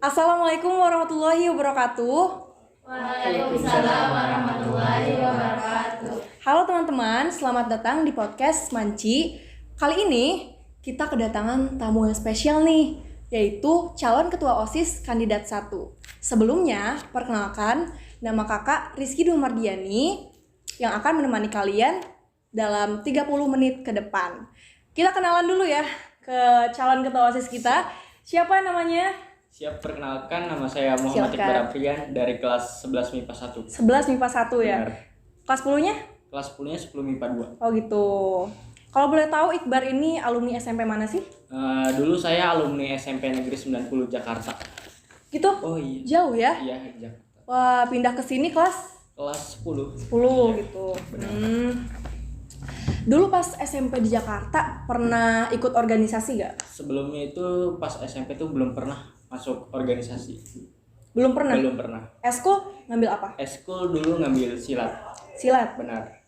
Assalamualaikum warahmatullahi wabarakatuh. Waalaikumsalam warahmatullahi wabarakatuh. Halo teman-teman, selamat datang di podcast Manci. Kali ini kita kedatangan tamu yang spesial nih, yaitu calon ketua OSIS kandidat 1. Sebelumnya, perkenalkan nama kakak Rizky Dumardiani yang akan menemani kalian dalam 30 menit ke depan. Kita kenalan dulu ya ke calon ketua OSIS kita. Siapa namanya? Siap, perkenalkan, nama saya Muhammad Iqbal Aprian dari kelas 11 MIPA 1. 11 MIPA 1 ya? Benar. Kelas 10-nya? Kelas 10-nya 10 MIPA 2. Oh gitu. Kalau boleh tahu Iqbar ini alumni SMP mana sih? Dulu saya alumni SMP Negeri 90 Jakarta. Gitu? Oh iya. Jauh ya? Iya, Jakarta. Wah, pindah ke sini kelas Kelas 10. 10 gitu. Benar. Dulu pas SMP di Jakarta pernah ikut organisasi gak? Sebelumnya itu pas SMP tuh belum pernah masuk organisasi. Belum pernah? Belum pernah. Eskul ngambil apa? Eskul dulu ngambil silat. Silat? Benar.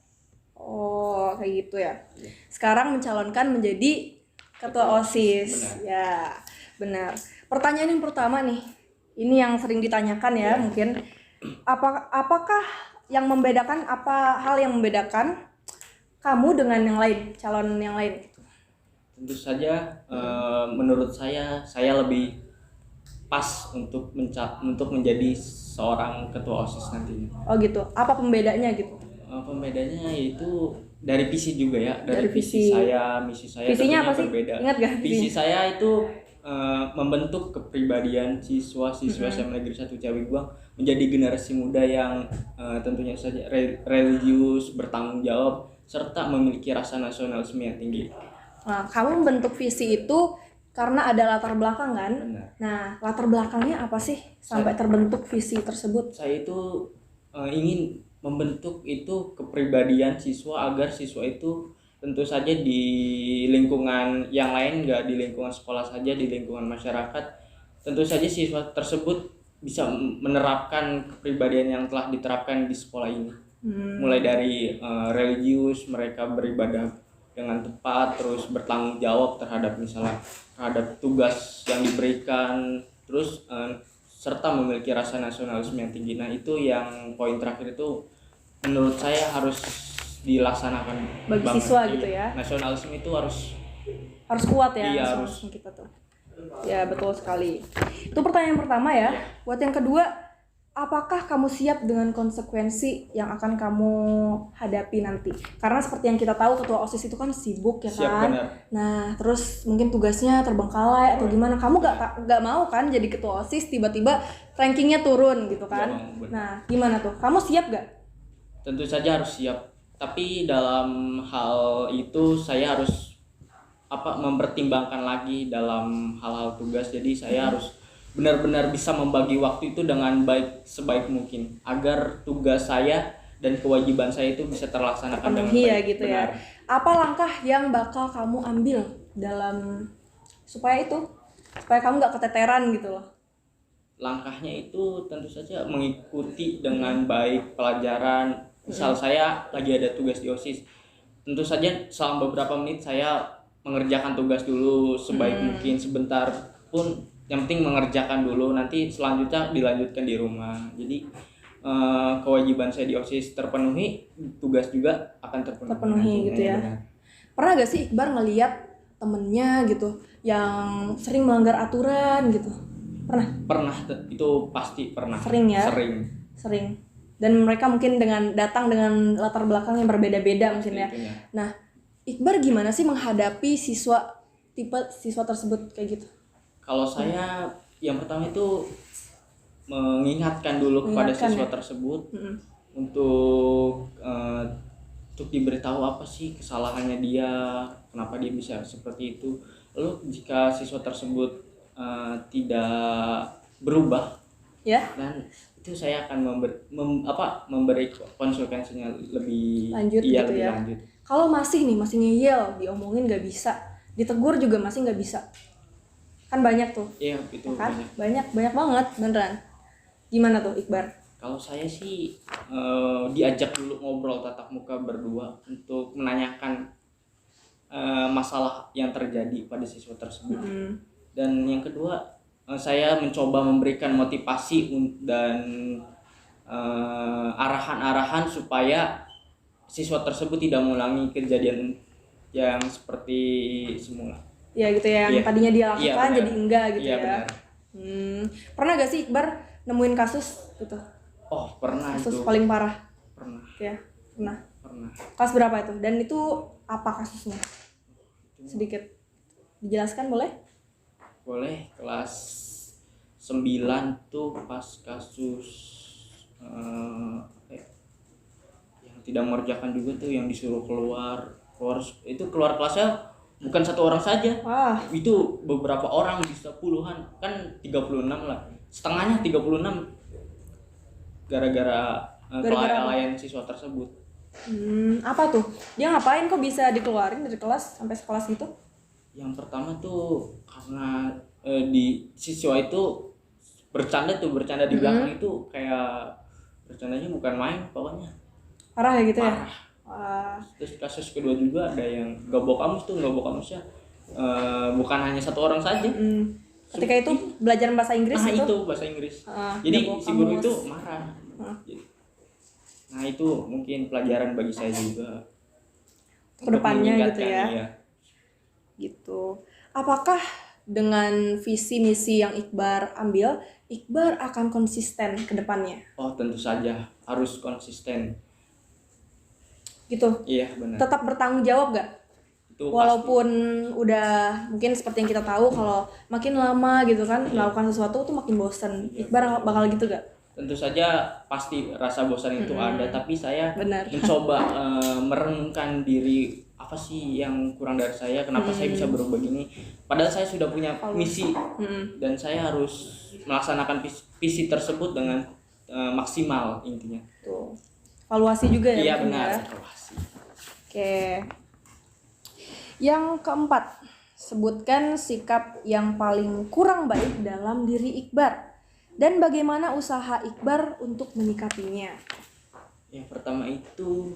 Oh, kayak gitu ya. Sekarang mencalonkan menjadi ketua OSIS. Benar. Ya, benar. Pertanyaan yang pertama nih. Ini yang sering ditanyakan ya, mungkin. Apakah yang membedakan, hal yang membedakan kamu dengan yang lain, calon yang lain? Tentu saja menurut saya lebih pas untuk menjadi seorang ketua OSIS nantinya. Oh gitu. Apa pembedanya gitu? Pembedanya yaitu dari visi juga ya, Dari visi. misi saya Visinya tentunya apa sih? berbeda. Ingat gak Visi visinya? saya itu membentuk kepribadian siswa-siswa SMA Negeri 1 Cawiguang menjadi generasi muda yang tentunya saja religius, bertanggung jawab, serta memiliki rasa nasionalisme yang tinggi. Nah, kamu membentuk visi itu karena ada latar belakang kan? Benar. Nah, latar belakangnya apa sih sampai terbentuk visi tersebut? Saya itu ingin membentuk itu kepribadian siswa agar siswa itu tentu saja di lingkungan yang lain, nggak di lingkungan sekolah saja, di lingkungan masyarakat, tentu saja siswa tersebut bisa menerapkan kepribadian yang telah diterapkan di sekolah ini. Mulai dari religius, mereka beribadah dengan tepat, terus bertanggung jawab terhadap tugas yang diberikan, terus serta memiliki rasa nasionalisme yang tinggi. Nah, itu yang poin terakhir itu menurut saya harus dilaksanakan Bagi banget. siswa gitu ya. Nasionalisme itu harus Kuat ya Iya, nasionalisme kita tuh. Ya, betul sekali. Itu pertanyaan pertama ya. Buat yang kedua, apakah kamu siap dengan konsekuensi yang akan kamu hadapi nanti? Karena seperti yang kita tahu ketua OSIS itu kan sibuk ya siap. kan. Benar. Nah, terus mungkin tugasnya terbengkalai atau gimana? Kamu gak mau kan jadi ketua OSIS tiba-tiba rankingnya turun gitu kan? Gak mau, benar. Nah, gimana tuh? Kamu siap gak? Tentu saja harus siap. Tapi dalam hal itu saya harus mempertimbangkan lagi dalam hal-hal tugas. Jadi saya harus benar-benar bisa membagi waktu itu dengan sebaik mungkin agar tugas saya dan kewajiban saya itu bisa terlaksanakan dengan Penuhi ya baik. gitu Benar. ya. Apa langkah yang bakal kamu ambil supaya kamu gak keteteran gitu loh? Langkahnya itu tentu saja mengikuti dengan baik pelajaran. Misal saya lagi ada tugas di OSIS, tentu saja selama beberapa menit saya mengerjakan tugas dulu sebaik mungkin, sebentar pun yang penting mengerjakan dulu, nanti selanjutnya dilanjutkan di rumah. Jadi kewajiban saya di OSIS terpenuhi, tugas juga akan terpenuhi Gitu ya. Benar. Pernah gak sih Iqbar ngeliat temennya gitu yang sering melanggar aturan gitu? Pernah, itu pasti pernah. Sering ya? Sering. Dan mereka mungkin datang dengan latar belakang yang berbeda-beda mungkin ya. Itunya. Nah, Iqbar gimana sih menghadapi tipe siswa tersebut kayak gitu? Kalau saya yang pertama itu mengingatkan dulu kepada siswa tersebut untuk diberitahu apa sih kesalahannya dia, kenapa dia bisa seperti itu. Lalu jika siswa tersebut tidak berubah, Ya? dan itu saya akan memberi konsekuensinya lebih Lanjut iya, gitu lebih ya. lanjut. Kalau masih ngeyel, diomongin gak bisa, ditegur juga masih gak bisa. Kan banyak tuh. Iya, itu Ya kan? banyak. Banyak banget beneran. Gimana tuh Iqbar? Kalau saya sih diajak dulu ngobrol tatap muka berdua untuk menanyakan masalah yang terjadi pada siswa tersebut. Dan yang kedua, saya mencoba memberikan motivasi dan arahan-arahan supaya siswa tersebut tidak mengulangi kejadian yang seperti semula. Ya gitu ya, yang Iya. tadinya dia Iya, lakukan benar. jadi enggak gitu Iya, ya. benar. Pernah gak sih Iqbar nemuin kasus gitu? Oh, pernah Kasus itu. paling parah? Pernah. Ya, pernah. Pernah. Kelas berapa itu? Dan itu apa kasusnya? Sedikit dijelaskan boleh? Boleh. Kelas 9 tuh pas kasus apa ya, yang tidak mengerjakan juga tuh, yang disuruh keluar itu keluar kelasnya bukan satu orang saja. Wah, Itu beberapa orang, bisa puluhan, kan 36 lah, setengahnya 36 gara-gara Gara-gara apa? kelalaian siswa tersebut. apa tuh? Dia ngapain kok bisa dikeluarin dari kelas sampai sekelas gitu? Yang pertama tuh karena di siswa itu bercanda di belakang itu kayak bercandanya bukan main pokoknya. Parah ya gitu ya? Parah. Wah, Terus kasus kedua juga ada yang gobok kamusnya bukan hanya satu orang saja. ketika itu belajar bahasa Inggris Nah, itu? itu bahasa Inggris. Ah, Jadi gobok si guru kamus. itu marah. Nah, itu mungkin pelajaran bagi saya juga. Kedepannya Untuk gitu ya? meningkatkan, iya. Gitu. Apakah dengan visi misi yang Iqbar ambil, Iqbar akan konsisten ke depannya? Oh, tentu saja harus konsisten. Gitu. Iya, benar. Tetap bertanggung jawab gak? Itu Walaupun udah mungkin seperti yang kita tahu kalau makin lama gitu kan melakukan sesuatu tuh makin bosen. Iqbar bakal gitu gak? tentu saja pasti rasa bosan itu ada, tapi saya Benar. mencoba merenungkan diri, apa sih yang kurang dari saya, kenapa saya bisa berubah gini, padahal saya sudah punya misi dan saya harus melaksanakan visi tersebut dengan maksimal intinya. Tuh. Evaluasi juga ya? Iya, mungkin benar, ya? evaluasi. Oke. Yang keempat, sebutkan sikap yang paling kurang baik dalam diri Iqbar dan bagaimana usaha Iqbar untuk menyikapinya. Yang pertama itu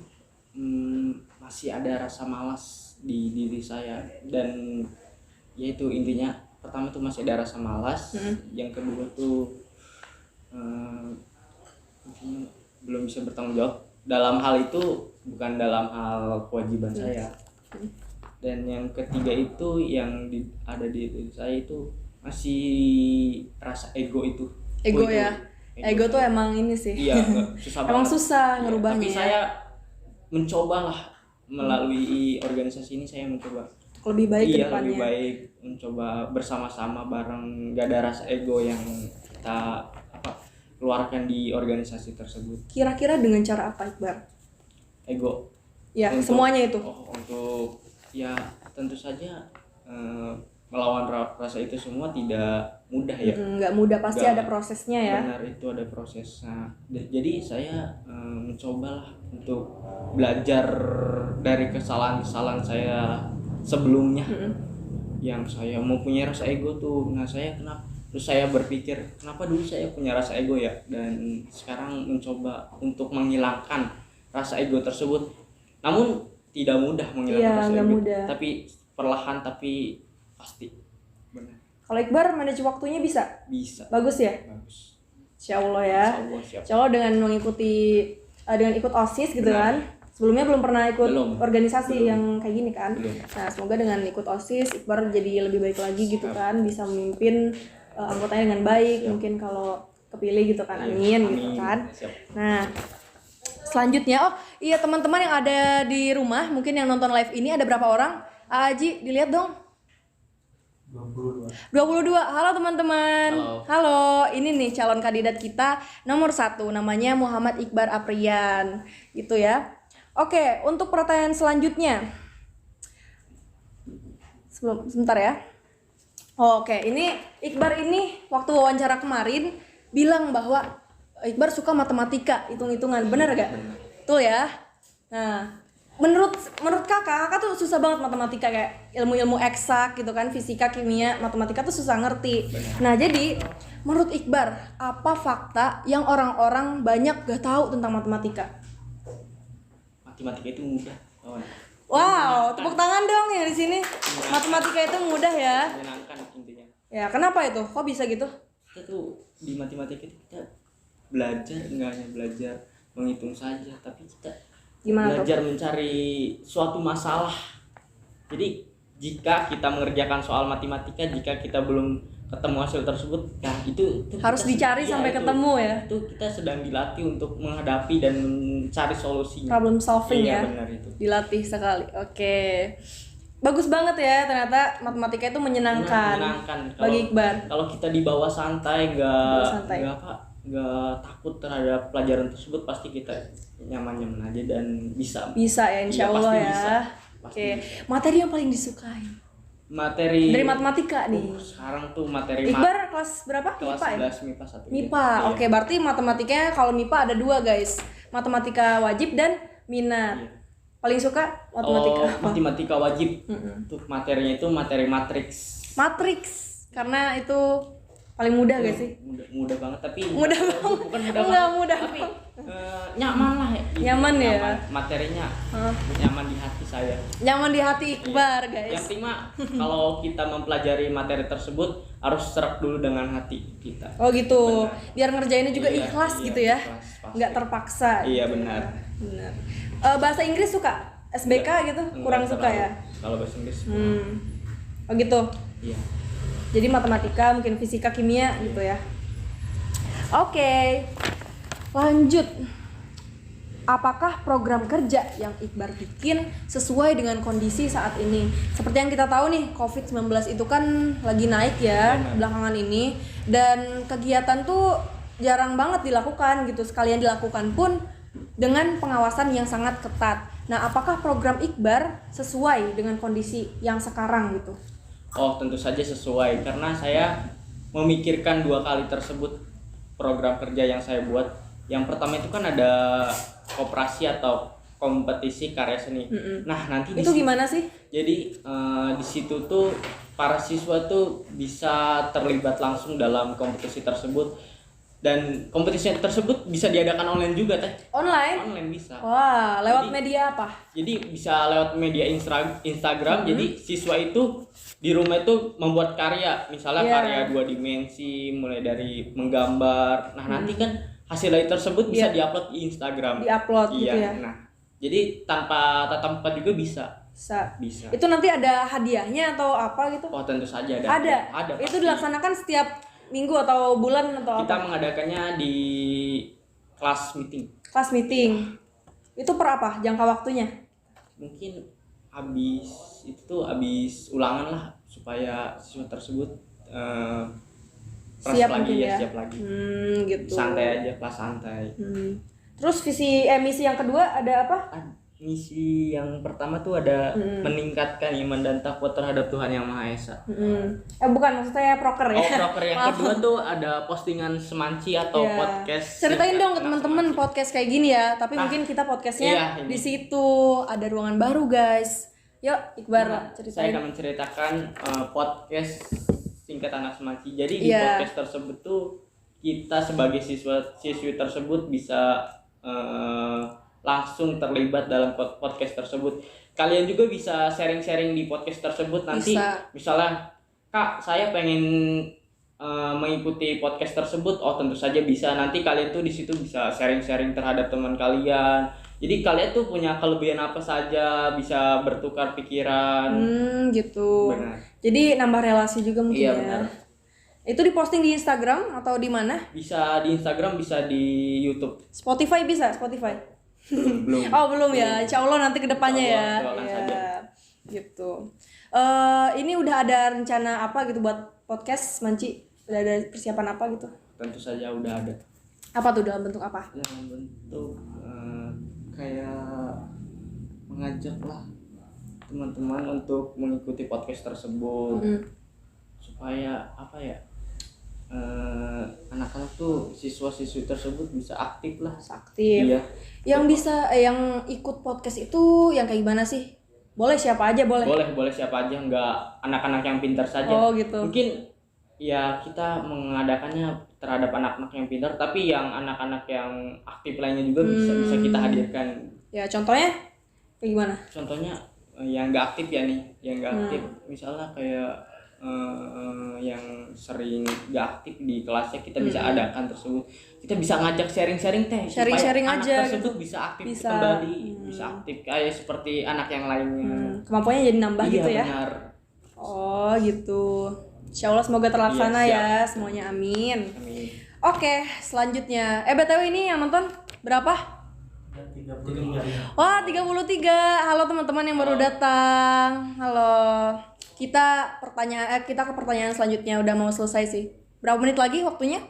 masih ada rasa malas di diri saya, dan yaitu intinya pertama tuh masih ada rasa malas. Yang kedua tuh intinya belum bisa bertanggung jawab dalam hal itu, bukan dalam hal kewajiban saya. Dan yang ketiga itu yang ada di diri saya itu masih rasa ego itu. Ego ya? Ego tuh emang ini sih. Iya, susah banget. Emang susah Iya, ngerubahnya. tapi saya mencobalah melalui organisasi ini, saya mencoba Lebih baik ke iya depannya. lebih baik, mencoba bersama-sama bareng, gak ada rasa ego yang kita keluarkan di organisasi tersebut. Kira-kira dengan cara apa Iqbar? Ego Ya, Untuk- semuanya itu. untuk ya tentu saja melawan rasa itu semua tidak mudah ya. Nggak mudah, pasti Nggak- ada prosesnya ya. Benar, itu ada prosesnya. Jadi saya mencobalah untuk belajar dari kesalahan-kesalahan saya sebelumnya, yang saya mempunyai rasa ego tuh. Nah, saya kenapa? Terus saya berpikir, kenapa dulu saya punya rasa ego ya? Dan sekarang mencoba untuk menghilangkan rasa ego tersebut. Namun tidak mudah menghilangkan Iya, rasa nggak ego. mudah. Tapi perlahan, tapi pasti. Benar. Kalau Iqbar manage waktunya bisa? Bisa. Bagus ya? Bagus. Insya Allah ya. Insyaallah, siap. Insya Allah dengan mengikuti dengan ikut OSIS gitu Benar. kan. Sebelumnya belum pernah ikut Belum. organisasi Belum. yang kayak gini kan. Belum. Nah, semoga dengan ikut OSIS Iqbar jadi lebih baik lagi gitu kan, bisa memimpin anggotanya dengan baik. Mungkin kalau kepilih gitu kan. Amin gitu kan. Siap. Nah, selanjutnya iya teman-teman yang ada di rumah mungkin yang nonton live ini ada berapa orang? Aji, dilihat dong. 22. Halo teman-teman. Halo. Ini nih calon kandidat kita nomor 1, namanya Muhammad Iqbar Aprian. Gitu ya. Oke, untuk pertanyaan selanjutnya. Sebentar ya. Oke, ini Iqbar ini waktu wawancara kemarin bilang bahwa Iqbar suka matematika, hitung-hitungan. Bener gak? Betul ya. Nah, menurut kakak tuh susah banget matematika, kayak ilmu-ilmu eksak gitu kan, fisika, kimia, matematika tuh susah ngerti. Nah, jadi menurut Iqbar, apa fakta yang orang-orang banyak gak tahu tentang matematika? Matematika itu mudah, kawan. Wow, tepuk tangan dong yang di sini. Matematika itu mudah ya. Menyenangkan intinya. Ya, kenapa itu? Kok bisa gitu? Kita tuh di matematika itu kita belajar nggak hanya belajar menghitung saja, tapi kita Gimana tuh? belajar mencari suatu masalah. Jadi jika kita mengerjakan soal matematika, jika kita belum ketemu hasil tersebut, nah itu Harus kita dicari iya, sampai itu- ketemu ya. Itu kita sedang dilatih untuk menghadapi dan mencari solusinya. Problem solving Iya, ya. benar itu. Dilatih sekali. Oke. Bagus banget ya, ternyata matematika itu menyenangkan. Menyenangkan. Bagi Iqbar. Kalau kita dibawa santai, Dibawa santai. nggak takut terhadap pelajaran tersebut, pasti kita nyaman-nyaman aja dan bisa. Bisa ya, insya Iya, Allah pasti ya. bisa. Pasti Oke. bisa. Materi yang paling disukai Materi dari matematika nih. sekarang tuh materi Iqbar kelas berapa? kelas MIPA ya? 11 MIPA 1. MIPA. Iya. Oke, berarti matematikanya kalau MIPA ada 2 guys. Matematika wajib dan minat. Iya. Paling suka matematika Oh, apa? matematika wajib. Mm-mm. Untuk materinya itu materi matriks. Matrix. Karena itu paling mudah gak sih? Mudah banget, tapi Mudah bukan mudah Enggak banget, mudah. tapi nyaman lah gitu. Nyaman ya? Materinya Hah. nyaman di hati saya. Nyaman di hati Iqbar guys. Yang penting mah kalau kita mempelajari materi tersebut harus serap dulu dengan hati kita. Oh gitu. Benar. Biar ngerjainnya juga Iya, ikhlas iya, gitu ya. ikhlas, pasti. Nggak terpaksa. Iya, gitu. benar. Benar. Bahasa Inggris suka? SBK gitu? Kurang Enggak suka terlalu. ya? Kalau bahasa Inggris. Oh gitu. Iya. Jadi matematika, mungkin fisika, kimia gitu ya. Oke. Lanjut. Apakah program kerja yang Iqbar bikin sesuai dengan kondisi saat ini? Seperti yang kita tahu nih, COVID-19 itu kan lagi naik ya Benar. belakangan ini. Dan kegiatan tuh jarang banget dilakukan gitu. Sekalian dilakukan pun dengan pengawasan yang sangat ketat. Nah, apakah program Iqbar sesuai dengan kondisi yang sekarang gitu? Oh, tentu saja sesuai karena saya memikirkan 2 kali tersebut program kerja yang saya buat. Yang pertama itu kan ada koperasi atau kompetisi karya seni. Nah, nanti Itu gimana sih? Jadi di situ tuh para siswa tuh bisa terlibat langsung dalam kompetisi tersebut, dan kompetisi tersebut bisa diadakan online juga teh. Online? Online bisa. Wah, lewat Jadi- media apa? Jadi bisa lewat media Instagram. Jadi siswa itu di rumah itu membuat karya, misalnya Iya. karya 2 dimensi, mulai dari menggambar. Nah, nanti kan hasil dari tersebut bisa Iya. diupload di Instagram. Di-upload Iya. gitu ya? Nah, jadi tanpa tatap muka juga bisa. Bisa. Itu nanti ada hadiahnya atau apa gitu? Oh, tentu saja ada. Ada. Itu pasti. dilaksanakan setiap minggu atau bulan atau Kita apa? mengadakannya di kelas meeting. Kelas meeting. Itu per apa? Jangka waktunya? Mungkin habis ulangan lah supaya siswa tersebut fresh Siap lagi mungkin ya? siap lagi. Gitu. Santai aja, kelas santai. Terus misi yang kedua ada apa? Misi yang pertama tuh ada meningkatkan iman dan takwa terhadap Tuhan Yang Maha Esa. Bukan, maksudnya proker ya. Oh, proker yang Maaf. kedua tuh ada postingan semanci atau Iya. podcast. Ceritain singkat dong ke anak teman-teman semanci. podcast kayak gini ya. Tapi mungkin kita podcastnya iya, ini. di situ ada ruangan baru guys. Yuk, Iqbar Nah, saya ceritain. akan menceritakan podcast singkat anak semanci. Jadi di Iya. podcast tersebut tuh kita sebagai siswi tersebut bisa langsung terlibat dalam podcast tersebut. Kalian juga bisa sharing-sharing di podcast tersebut nanti. Bisa. Misalnya, Kak, saya pengen mengikuti podcast tersebut. Oh, tentu saja bisa. Nanti kalian tuh di situ bisa sharing-sharing terhadap teman kalian. Jadi kalian tuh punya kelebihan apa saja, bisa bertukar pikiran. Gitu. Benar. Jadi nambah relasi juga mungkin Iya, ya. benar. Itu diposting di Instagram atau di mana? Bisa di Instagram, bisa di YouTube. Spotify bisa, Spotify. Belum. Oh, belum ya. Insya Allah nanti ke depannya Insya ya. Allah, doakan Iya. saja. Gitu. Ini udah ada rencana apa gitu buat podcast Manci? Udah ada persiapan apa gitu? Tentu saja udah ada. Apa tuh, dalam bentuk apa? Dalam bentuk kayak mengajak lah teman-teman untuk mengikuti podcast tersebut. Supaya apa ya, anak-anak tuh siswa-siswi tersebut bisa aktif lah. Aktif. Iya. Yang bisa yang ikut podcast itu yang kayak gimana sih? Boleh siapa aja boleh. Boleh siapa aja, nggak anak-anak yang pintar saja. Oh, gitu. Mungkin ya kita mengadakannya terhadap anak-anak yang pintar, tapi yang anak-anak yang aktif lainnya juga bisa kita hadirkan. Ya, contohnya kayak gimana? Contohnya yang nggak aktif ya nih, yang nggak aktif misalnya kayak yang sering gak aktif di kelasnya kita bisa adakan tersebut. Kita bisa ngajak sharing-sharing teh Sharing-sharing supaya aja anak tersebut gitu. bisa aktif Bisa. kembali, bisa aktif kayak seperti anak yang lainnya. Kemampuannya jadi nambah Iya, gitu ya. benar. Oh gitu. Insya Allah semoga terlaksana Iya, ya semuanya, amin. Amin. Oke, selanjutnya. BTW ini yang nonton berapa? 33. Wah, 33. Halo teman-teman yang baru datang. Halo. Kita ke pertanyaan selanjutnya, udah mau selesai sih. Berapa menit lagi waktunya?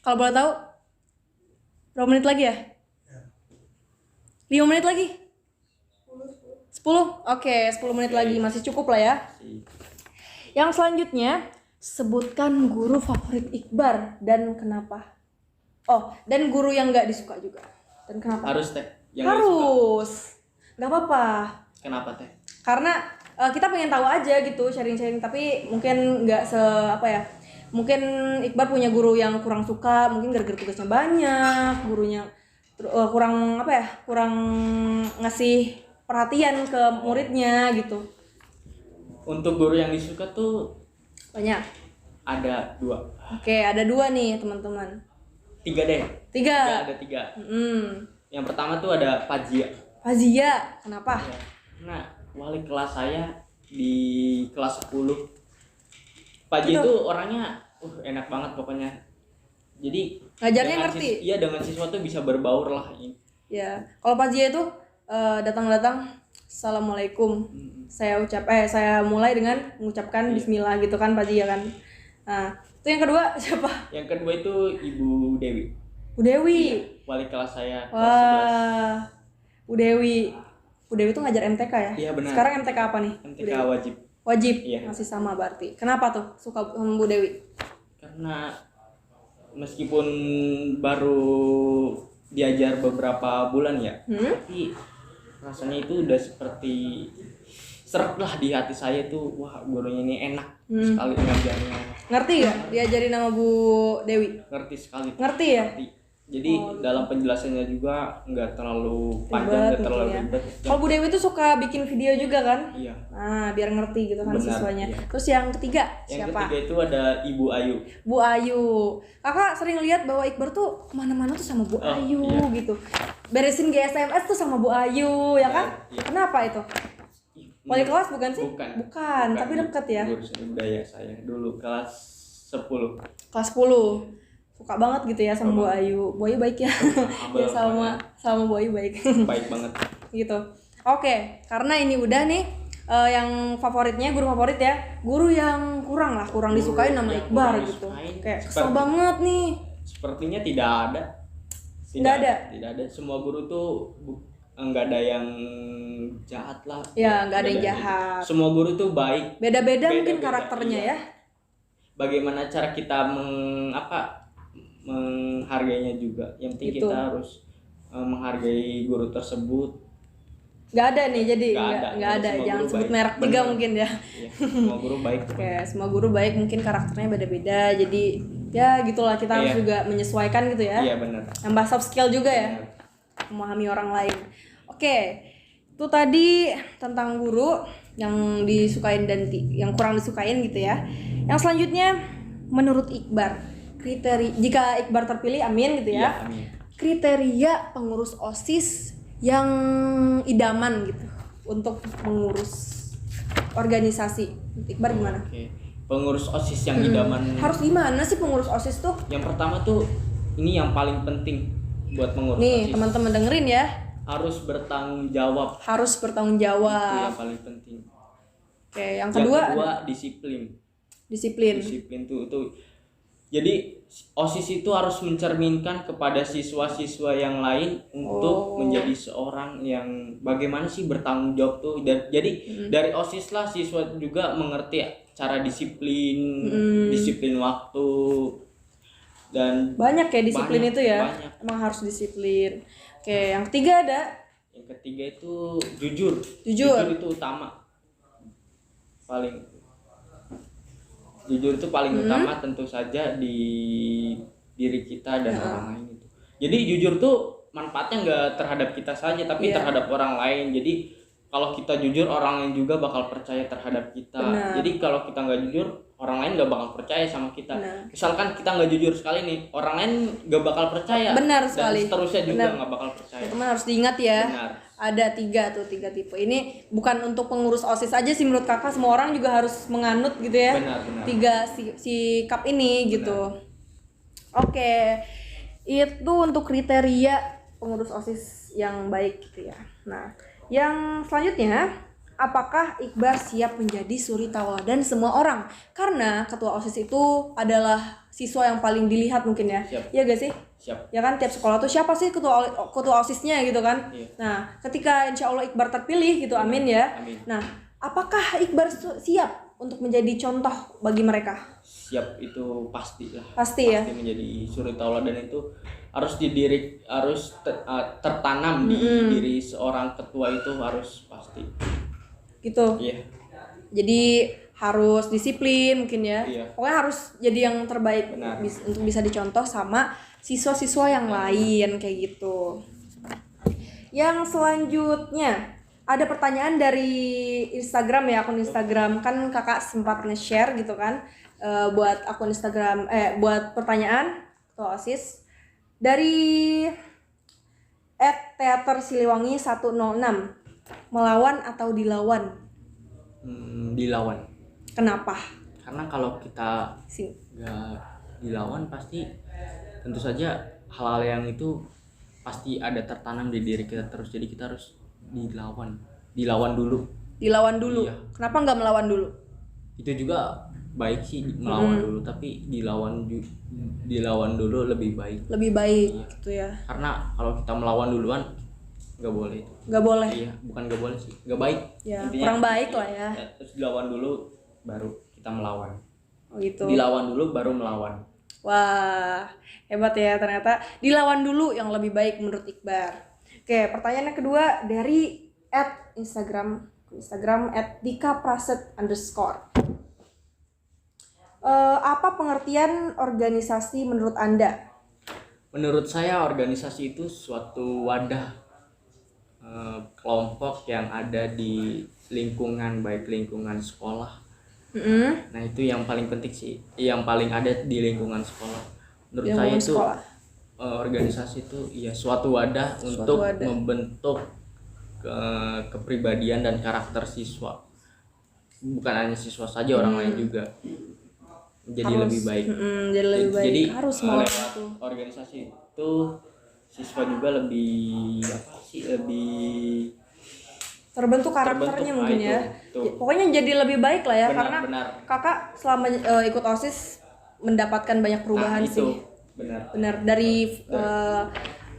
Kalau boleh tahu? Berapa menit lagi ya? 5 menit lagi? 10? Oke, 10 menit lagi, masih cukup lah ya. Yang selanjutnya, sebutkan guru favorit Iqbar dan kenapa? Oh, dan guru yang nggak disuka juga. Dan kenapa? Harus teh. Yang nggak suka. Harus. Nggak apa-apa. Kenapa teh? Karena kita pengen tahu aja gitu, sharing-sharing, tapi mungkin nggak mungkin Iqbar punya guru yang kurang suka, mungkin gara-gara tugasnya banyak, gurunya kurang kurang ngasih perhatian ke muridnya gitu. Untuk guru yang disuka tuh Banyak. ada 2. Oke, ada 2 nih teman-teman. 3 deh. 3. Ada 3. Yang pertama tuh ada Fazia. Fazia, kenapa? Ya. Nah, wali kelas saya di kelas 10. Fazia itu orangnya enak banget pokoknya. Jadi Ngajarnya dengan ngerti. Iya, dengan siswa tuh bisa berbaur lah. Ya, kalau Fazia itu datang-datang, Assalamualaikum. Saya mulai dengan mengucapkan Bismillah gitu kan Fazia kan. Nah, itu yang kedua siapa? Yang kedua itu Ibu Dewi. Bu Dewi. Wali kelas saya kelas Wah, Bu Dewi. Bu Dewi tuh ngajar MTK ya? Iya, benar. Sekarang MTK apa nih? 11. Bu MTK Dewi? wajib. Wajib. Iya. Masih sama berarti. Kenapa tuh suka sama Bu Dewi? Karena meskipun baru diajar beberapa bulan ya, tapi rasanya itu udah seperti seret lah di hati saya tuh. Wah, gurunya ini enak sekali ngajarnya. Ngerti gak diajarin sama Bu Dewi? Ngerti sekali. Ngerti ya? Ngerti. Jadi dalam penjelasannya juga nggak terlalu panjang, nggak terlalu mungkin ya. ribet. Kalau Bu Dewi tuh suka bikin video juga kan? Iya. Nah, biar ngerti gitu kan Benar, siswanya. iya. Terus yang ketiga Yang siapa? ketiga itu ada Ibu Ayu. Bu Ayu. Kakak sering lihat bahwa Iqbar tuh kemana-mana tuh sama Bu Ayu iya. gitu. Beresin GSMS tuh sama Bu Ayu, ya kan? Iya. Kenapa itu? Wali kelas bukan sih? Bukan. Tapi dekat ya. Guru seni budaya saya dulu kelas 10. Kelas 10. Suka banget gitu ya sama Bu Suka Ayu. Bu Ayu baik ya. Humble Ya sama Bu Ayu baik. Baik banget. Gitu. Oke, karena ini udah nih yang favoritnya, guru favorit ya. Guru yang kurang disukai nama yang Iqbar kurang gitu. disukain. Kayak kesel banget nih. Sepertinya tidak ada. Nggak ada? Tidak ada. Semua guru tuh nggak ada yang jahat lah. Ya, nggak ada yang jahat. Semua guru tuh baik. Beda-beda mungkin Beda-beda, karakternya iya. ya. Bagaimana cara kita menghargainya juga. Yang penting Gitu. kita harus menghargai guru tersebut. Nggak ada nih, jadi Nggak nggak ada. Semua Jangan guru sebut baik. merek juga Bener. mungkin ya. Iya, semua guru baik. Oke, semua guru baik, mungkin karakternya beda-beda. Jadi ya gitulah, kita harus Iya. juga menyesuaikan gitu ya. Iya, benar. Nambah soft skill juga ya. Memahami orang lain. Oke, itu tadi tentang guru yang disukain dan yang kurang disukain gitu ya. Yang selanjutnya, menurut Iqbar, jika Iqbar terpilih, amin gitu ya. Iya, amin. Kriteria pengurus OSIS yang idaman gitu untuk mengurus organisasi. Iqbar gimana? Oke. Pengurus OSIS yang idaman. Harus gimana sih pengurus OSIS tuh? Yang pertama tuh ini yang paling penting buat pengurus Nih, OSIS. teman-teman dengerin ya. Harus bertanggung jawab. Harus bertanggung Itu jawab. yang paling penting. Oke, yang kedua disiplin. disiplin. Disiplin tuh. Jadi OSIS itu harus mencerminkan kepada siswa-siswa yang lain untuk menjadi seorang yang bagaimana sih bertanggung jawab tuh. Jadi dari OSIS lah siswa juga mengerti cara disiplin, disiplin waktu, dan Banyak ya disiplin banyak, itu ya. banyak. Emang harus disiplin. Oke, yang ketiga ada Yang ketiga itu jujur. Jujur. Itu utama. Jujur itu paling utama tentu saja di diri kita dan orang lain itu. Jadi jujur tuh manfaatnya nggak terhadap kita saja tapi Iya. terhadap orang lain. Jadi kalau kita jujur, orang lain juga bakal percaya terhadap kita. Benar. Jadi kalau kita nggak jujur, orang lain nggak bakal percaya sama kita. Benar. Misalkan kita nggak jujur sekali nih, orang lain nggak bakal percaya. Benar Dan sekali. seterusnya juga Benar. nggak bakal percaya. Teman-teman harus diingat ya. Benar. Ada tiga tipe. Ini bukan untuk pengurus OSIS aja sih menurut kakak, semua orang juga harus menganut gitu ya. Benar. Tiga sikap ini gitu. Oke, itu untuk kriteria pengurus OSIS yang baik gitu ya. Nah, yang selanjutnya, apakah Iqbar siap menjadi suri tauladan semua orang? Karena ketua OSIS itu adalah siswa yang paling dilihat mungkin ya. Siap. Iya gak sih? Siap. Ya kan, tiap sekolah tuh siapa sih ketua OSISnya gitu kan? Iya. Nah, ketika insya Allah Iqbar terpilih gitu, amin ya. Amin. Nah, apakah Iqbar siap untuk menjadi contoh bagi mereka? Siap, itu pasti lah. Pasti ya. Menjadi suri tauladan itu harus tertanam di diri seorang ketua, itu harus pasti. Gitu. Iya. Jadi harus disiplin mungkin ya. Iya. Pokoknya harus jadi yang terbaik. Benar. Untuk bisa dicontoh sama siswa-siswa yang lain kayak gitu. Yang selanjutnya ada pertanyaan dari Instagram ya, akun Instagram. Kan kakak sempat nge-share gitu kan, buat akun Instagram, buat pertanyaan ketua OSIS dari @teatersiliwangi106. Melawan atau dilawan? Dilawan. Kenapa? Karena kalau kita Sini. nggak dilawan, pasti tentu saja hal-hal yang itu pasti ada tertanam di diri kita terus. Jadi kita harus dilawan dulu. Dilawan dulu. Iya. Kenapa nggak melawan dulu? Itu juga baik sih, melawan dulu, tapi dilawan dulu lebih baik. Lebih baik Iya. gitu ya. Karena kalau kita melawan duluan nggak boleh. Nggak boleh. Iya, bukan nggak boleh sih, nggak baik. Ya, Intinya, kurang baik lah ya. Terus dilawan dulu baru kita melawan. Oh gitu. Dilawan dulu baru melawan. Wah, hebat ya, ternyata dilawan dulu yang lebih baik menurut Iqbar. Oke, pertanyaan yang kedua dari Instagram @dikapraset_. Apa pengertian organisasi menurut Anda? Menurut saya organisasi itu suatu wadah, kelompok yang ada di lingkungan, baik lingkungan sekolah. Nah itu yang paling penting sih, yang paling ada di lingkungan sekolah. Menurut saya itu organisasi itu ya suatu wadah untuk membentuk kepribadian dan karakter siswa. Bukan hanya siswa saja, orang lain juga jadi lebih baik. Jadi lebih baik. Jadi harus lewat itu. organisasi itu siswa juga lebih terbentuk karakternya mungkin ya. Pokoknya jadi lebih baik lah ya. Karena kakak selama ikut OSIS mendapatkan banyak perubahan sih. Benar dari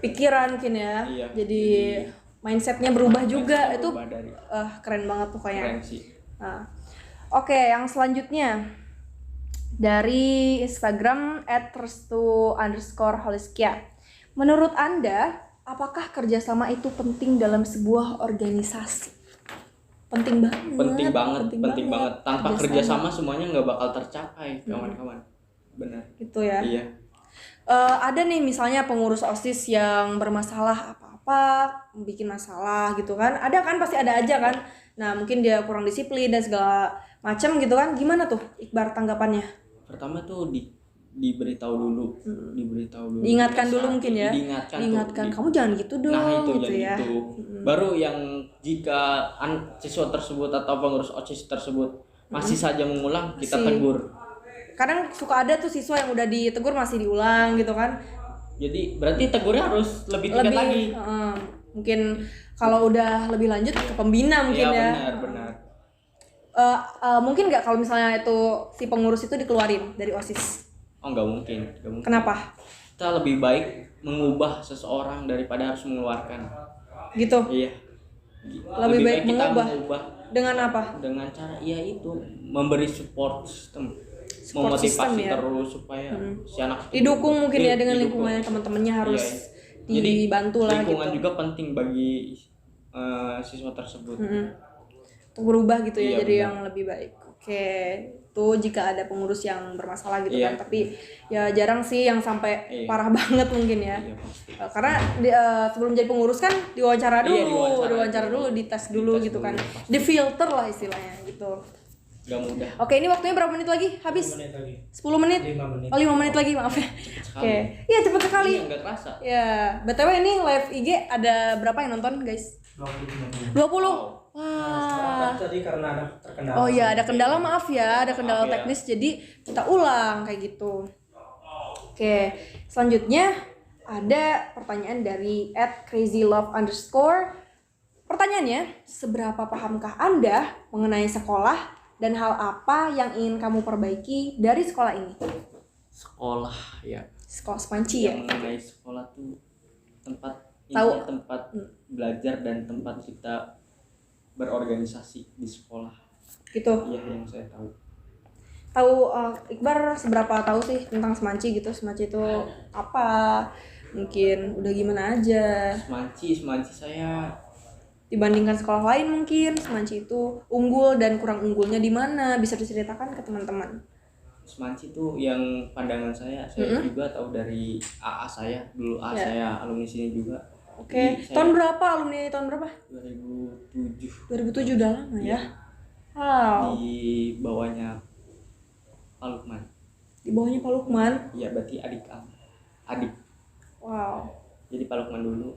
pikiran mungkin ya. Iya. Jadi mindsetnya berubah juga. Itu keren banget pokoknya. Keren sih. Nah, oke, yang selanjutnya dari Instagram @restu_holiskia. Menurut Anda, apakah kerjasama itu penting dalam sebuah organisasi? Penting banget. Penting banget. Tanpa kerjasama semuanya nggak bakal tercapai, kawan-kawan. Benar. Gitu ya. Iya. Ada nih misalnya pengurus OSIS yang bermasalah apa-apa, bikin masalah gitu kan. Ada kan, pasti ada aja kan. Nah, mungkin dia kurang disiplin dan segala macam gitu kan. Gimana tuh Iqbar tanggapannya? Pertama tuh diberitahu dulu. Diingatkan dulu mungkin ya. Diingatkan. Kamu jangan gitu dong. Nah, itu gitu ya. gitu. Baru yang jika siswa tersebut atau pengurus OSIS tersebut masih saja mengulang, kita tegur. Kadang suka ada tuh siswa yang udah ditegur masih diulang gitu kan. Jadi berarti tegurnya harus lebih tingkat lagi. Mungkin kalau udah lebih lanjut ke pembina mungkin ya. Benar. Mungkin nggak kalau misalnya itu si pengurus itu dikeluarin dari OSIS? Oh, nggak mungkin. Kenapa? Kita lebih baik mengubah seseorang daripada harus mengeluarkan. Gitu. Iya. Lebih baik kita mengubah. Dengan apa? Dengan cara itu memberi support system. Memotivasi terus supaya si anak didukung mungkin ya dengan lingkungannya, teman-temannya harus dibantu lah gitu. Lingkungan juga penting bagi siswa tersebut. Untuk berubah gitu ya, jadi benar. yang lebih baik. Oke, gitu jika ada pengurus yang bermasalah gitu Iya. kan. Tapi ya jarang sih yang sampai Iya. parah banget mungkin ya. Iya pasti. Karena sebelum jadi pengurus kan diwawancara Iya, dulu, diwawancara dulu, dites dulu Dites gitu dulu, kan. pasti. Difilter lah istilahnya gitu. Gak mudah. Oke, ini waktunya berapa menit lagi? Habis? 10 menit lagi. 10 menit? 5 menit. Oh, 5 menit lagi, maaf ya. Cepet sekali. Oke. Iya, cepet sekali. Iya, nggak kerasa. Ya, BTW ini live IG ada berapa yang nonton, guys? 20. 20. Wow. Wah. Tadi karena ada terkendala. Oh iya, ada kendala, maaf ya, ada kendala Maaf ya. teknis jadi kita ulang kayak gitu. Oke, selanjutnya ada pertanyaan dari @crazylove_. Pertanyaannya, seberapa pahamkah Anda mengenai sekolah dan hal apa yang ingin kamu perbaiki dari sekolah ini? Sekolah ya. Sekolah Semanci ya? Yang mengenai sekolah tuh tempat Tahu. intinya tempat belajar dan tempat kita berorganisasi di sekolah. Gitu. Iya yang saya tahu. Tahu Iqbar seberapa tahu sih tentang Semanci gitu? Semanci itu apa? Mungkin udah gimana aja Semanci saya dibandingkan sekolah lain, mungkin Semanci itu unggul dan kurang unggulnya di mana, bisa diceritakan ke teman-teman. Semanci tuh yang pandangan saya juga tahu dari AA saya dulu. AA Ya. saya alumni sini juga. Oke, Jadi tahun saya berapa alumni, tahun berapa? 2007 2007, udah lama ya. Iya. Wow. Di bawahnya Pak Lukman. Di bawahnya Pak Lukman. Iya berarti adik. Wow. Jadi Pak Lukman dulu,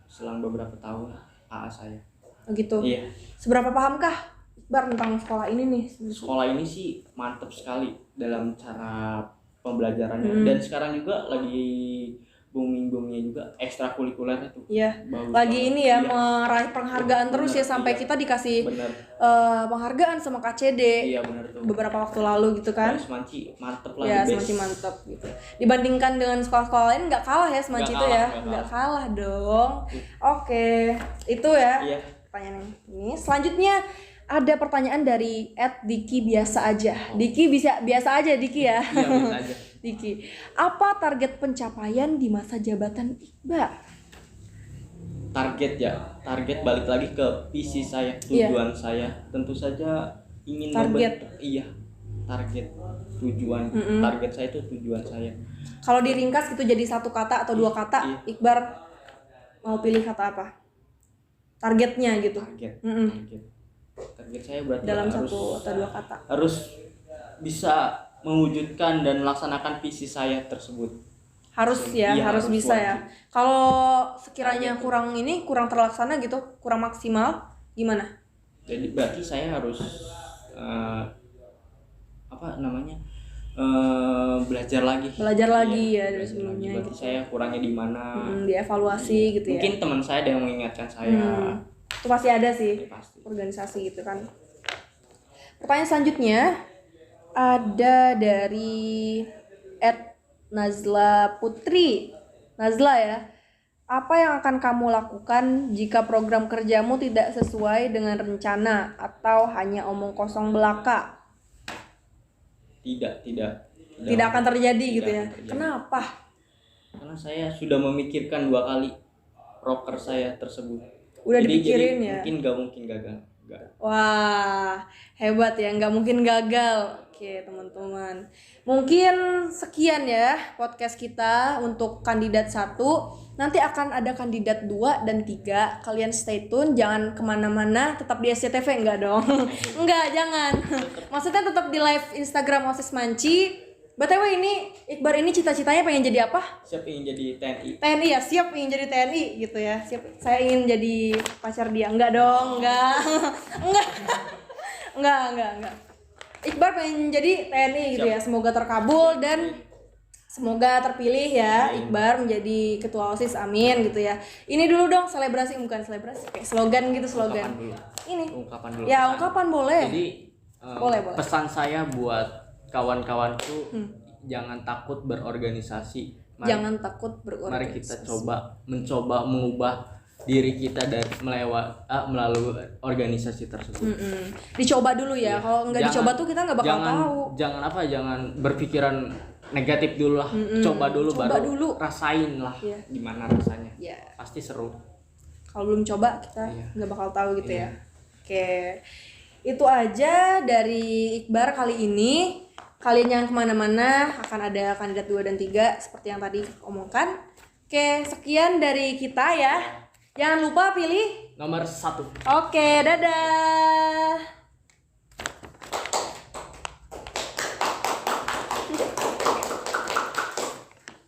selang beberapa tahun AA saya. Oh gitu. Iya. Seberapa pahamkah Iqbar tentang sekolah ini nih? Sekolah ini sih mantap sekali dalam cara pembelajarannya dan sekarang juga lagi booming-boomingnya juga ekstrakurikuler itu. Iya. Bagus Lagi banget. ini ya, Iya. meraih penghargaan terus ya Bener, sampai iya. kita dikasih Bener. penghargaan sama KCD Iya benar tuh. beberapa waktu lalu gitu kan. Semanci mantep lah. Ya, the best. Semanci mantap gitu. Dibandingkan dengan sekolah-sekolah lain nggak kalah ya Semanci Nggak itu ya. kalah, nggak Nggak kalah dong. Oke, itu ya. Iya. Pertanyaan ini. Selanjutnya ada pertanyaan dari @Diki biasa aja. Diki bisa biasa aja Diki ya. Iya bisa aja. Diki, apa target pencapaian di masa jabatan Iqbar? Target balik lagi ke visi saya, tujuan saya. Tentu saja ingin Target. target tujuan. Target saya itu tujuan saya. Kalau diringkas itu jadi satu kata atau dua kata, Iya. Iqbar mau pilih kata apa? Targetnya gitu. Target saya berarti Dalam harus satu atau dua kata. harus bisa mewujudkan dan melaksanakan visi saya tersebut. Harus ya, Iya, harus bisa wajib. ya. Kalau sekiranya kurang terlaksana gitu, kurang maksimal, gimana? Jadi berarti saya harus belajar lagi. Belajar lagi ya dari belajar sebelumnya lagi. Berarti gitu. saya kurangnya di mana? Dievaluasi gitu ya. Mungkin teman saya ada yang mengingatkan saya. Itu pasti ada sih. Ya, pasti. Organisasi gitu kan. Pertanyaan selanjutnya ada dari @Nazla Putri. Nazla ya. Apa yang akan kamu lakukan jika program kerjamu tidak sesuai dengan rencana atau hanya omong kosong belaka? Tidak akan terjadi gitu ya. akan terjadi. Kenapa? Karena saya sudah memikirkan 2 kali proker saya tersebut. Udah Jadi dipikirin ya. mungkin gagal. Nggak. Wah, hebat ya, nggak mungkin gagal. Oke, teman-teman. Mungkin sekian ya podcast kita untuk kandidat 1. Nanti akan ada kandidat 2 dan 3. Kalian stay tune, jangan kemana-mana, tetap di SCTV, enggak dong. Enggak, jangan. Maksudnya tetap di live Instagram OSIS Manci. BTW ini, Iqbar ini cita-citanya pengen jadi apa? Siap ingin jadi TNI. TNI ya, siap ingin jadi TNI gitu ya. Siap, saya ingin jadi pacar dia. Enggak dong, enggak. enggak. Iqbar pengen jadi TNI gitu ya. Semoga terkabul dan semoga terpilih ya Iqbar menjadi ketua OSIS. Amin gitu ya. Ini dulu dong selebrasi, bukan selebrasi, kayak slogan gitu, slogan. Ungkapan dulu. Ini. Ungkapan dulu. Ya, pesan. ungkapan boleh. Jadi Boleh. pesan saya buat kawan-kawanku, jangan takut berorganisasi. Jangan takut Mari berorganisasi. kita mencoba mengubah diri kita dari melalui organisasi tersebut. Dicoba dulu ya. Kalau nggak dicoba tuh kita nggak bakal tahu. Jangan berpikiran negatif dulu lah. Coba dulu Coba baru dulu. rasain lah Iya. gimana rasanya. Ya. Pasti seru. Kalau belum coba kita Iya. nggak bakal tahu gitu ya. Oke. Itu aja dari Iqbar kali ini. Kalian jangan kemana-mana, akan ada kandidat 2 dan 3 seperti yang tadi omongkan. Oke, sekian dari kita ya. Jangan lupa pilih Nomor 1. Oke, dadah.